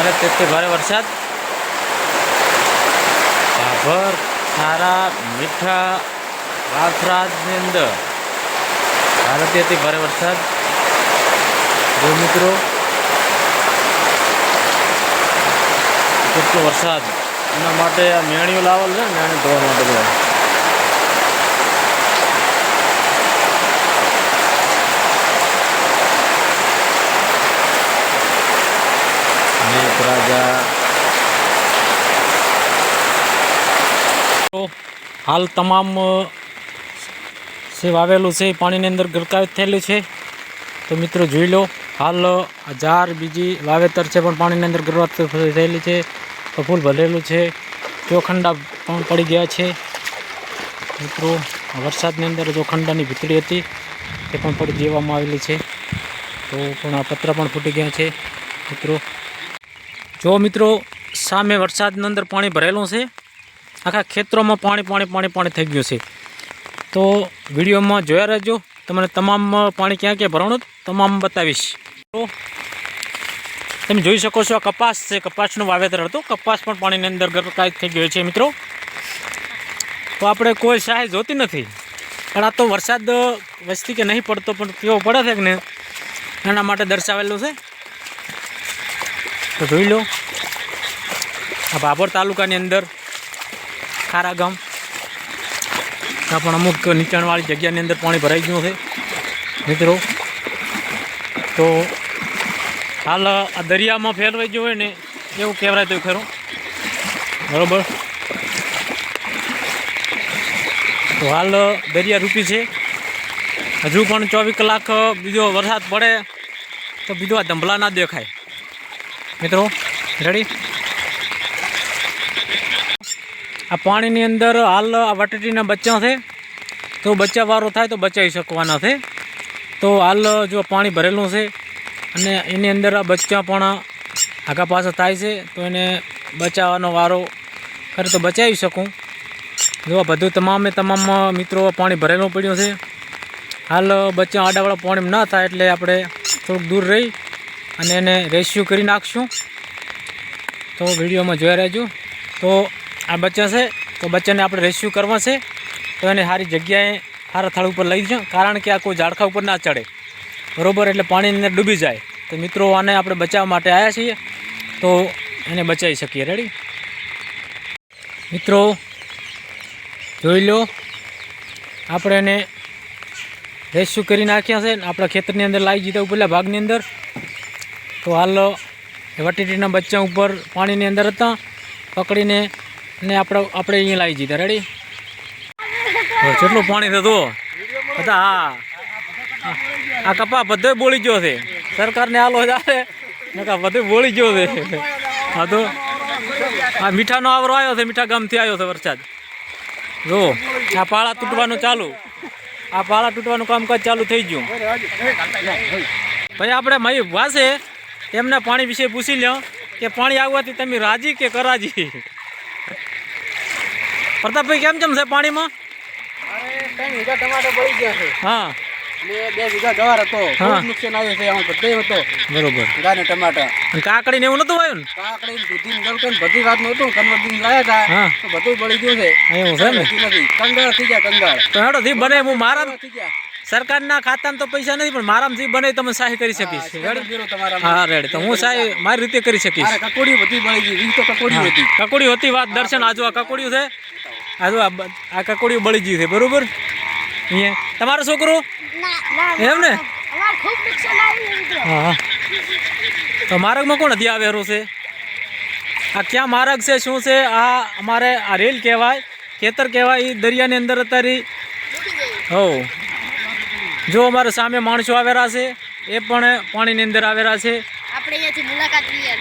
ભારે તેથી ભારે વરસાદ, ભાભર, ખારા, મીઠા, વાફરાજની અંદર ભારે તેથી ભારે વરસાદ. જો મિત્રો કેટલો વરસાદ, એના માટે આ મેણીઓ લાવેલ છે ને એને ધોવા માટે બધા. રાજા હાલ તમામ સેવ આવેલું છે પાણીની અંદર ગરકાવ થયેલું છે. તો મિત્રો જોઈ લો, હાલ હજાર બીજી વાવેતર છે પણ પાણીની અંદર ગરકાવ થયેલી છે. તો ફૂલ ભરેલું છે, ચોખંડા પણ પડી ગયા છે. મિત્રો વરસાદની અંદર ચોખંડાની ભીતળી હતી તે પણ પડી દેવામાં આવેલી છે. તો પણ આ પતરા પણ ફૂટી ગયા છે. મિત્રો જો મિત્રો સામે વરસાદની અંદર પાણી ભરેલું છે, આખા ખેતરોમાં પાણી પાણી પાણી પાણી થઈ ગયું છે. તો વિડીયોમાં જોયા રહેજો, તમને તમામ પાણી ક્યાં ક્યાં ભરવાનું તમામ બતાવીશ. તો તમે જોઈ શકો છો આ કપાસ છે, કપાસનું વાવેતર હતું. કપાસ પણ પાણીની અંદર ગરકાવ થઈ ગયો છે મિત્રો. તો આપણે કોઈ સહાય જોતી નથી, પણ આ તો વરસાદ વસ્તી કે નહીં પડતો પણ કેવો પડે છે કે ને એના માટે દર્શાવેલું છે. તો જોઈ લો, આ ભાભર તાલુકાની અંદર ખારા ગામ, ત્યાં પણ અમુક નીચાણવાળી જગ્યાની અંદર પાણી ભરાઈ ગયું છે મિત્રો. તો હાલ આ દરિયામાં ફેરવાઈ ગયું હોય ને એવું કહેવાય તો ખરું, બરાબર. તો હાલ દરિયા રૂપી છે. હજુ પણ 24 કલાક બીજો વરસાદ પડે તો બીજો આ ધંભલા ના દેખાય મિત્રો. રેડી, આ પાણીની અંદર હાલ આ વટેટીના બચ્ચા છે, તો બચ્ચાવાળો થાય તો બચાવી શકવાના છે. તો હાલ જો પાણી ભરેલું છે અને એની અંદર આ બચ્ચા પણ આગા પાછા થાય છે, તો એને બચાવવાનો વારો કરે તો બચાવી શકું. જો બધું તમામ મિત્રો પાણી ભરેલું પડ્યું છે. હાલ બચ્ચા આડાવાળા પાણી ના થાય એટલે આપણે થોડુંક દૂર રહી અને એને રેસ્ક્યુ કરી નાખશું. તો વિડીયોમાં જોયા રહેજો. તો આ બચ્ચા છે, તો બચ્ચાને આપણે રેસ્ક્યુ કરવા છે, તો એને સારી જગ્યાએ સારા સ્થળ ઉપર લઈ જાઓ, કારણ કે આ કોઈ ઝાડખા ઉપર ના ચડે, બરાબર, એટલે પાણીની અંદર ડૂબી જાય. તો મિત્રો આને આપણે બચાવવા માટે આવ્યા છીએ, તો એને બચાવી શકીએ. રેડી મિત્રો, જોઈ લો, આપણે એને રેસ્ક્યુ કરી નાખ્યા છે, આપણા ખેતરની અંદર લાવી દીધા ઉપરલા ભાગની અંદર. તો હાલ વટેટીના બચ્ચા ઉપર પાણીની અંદર હતા, પકડીને ને આપણે અહીંયા લાવી દીધા. રેડી, કેટલું પાણી થતું બધા. હા, આ કપા બધો બોળી ગયો છે, સરકારને હાલો આવે ને બધો બોળી ગયો છે. હા, તો આ મીઠાનો આવરો આવ્યો છે, મીઠા ગામથી આવ્યો છે વરસાદ. જો આ પાળા તૂટવાનું ચાલુ, આ પાળા તૂટવાનું કામકાજ ચાલુ થઈ ગયું. ભાઈ આપણે મય વાસે એમના પાણી વિશે પૂછી લ્યો કે પાણી આવવાથી તમે રાજી કે કરાજી? પ્રતાપભાઈ કેમ છે પાણીમાં? 3 વીઘા ટમાટર બળી ગયા છે. હા, 2 વીઘા ગવાર હતો, ખૂબ નુકસાન આવ્યું છે. આમાં બધે હતો, બરોબર. ગાને ટમાટર કાકડી ને એવું નતું આવ્યું ને? કાકડી દૂધી ગલકન બધી વાત નતું, કન્વર્ટિંગ લાયા હતા તો બધું બળી ગયું છે. એવું છે ને? નથી, કંગાળ થઈ ગયા, કંગાળ. તો હેડો થી બને હું મારા થઈ ગયા. સરકારના ખાતામાં તો પૈસા નથી, પણ મારામાંથી બને તમે સહાય કરી શકીશ. હા રેડી, તો હું સહાય મારી રીતે કરી શકીશ. કકોડી બધી બળી ગઈ, તો કકોડી હતી. કકોડી હતી વાત દર્શન, આજુ આ કકોડિયું છે, આજુ આ કકોડિયું બળી ગયું છે, બરોબર. અહીંયા તમારો છોકરો એમ ને? હા, તો માર્ગમાં કોણ હજી આવેલું છે? આ ક્યાં માર્ગ છે, શું છે? આ અમારે આ રેલ કહેવાય, ખેતર કહેવાય, એ દરિયાની અંદર અત્યારે. હો, જો અમારે સામે માણસો આવેલા છે, એ પણ પાણીની અંદર આવેલા છે. આપણે અહીંયાથી મુલાકાત લઈએ.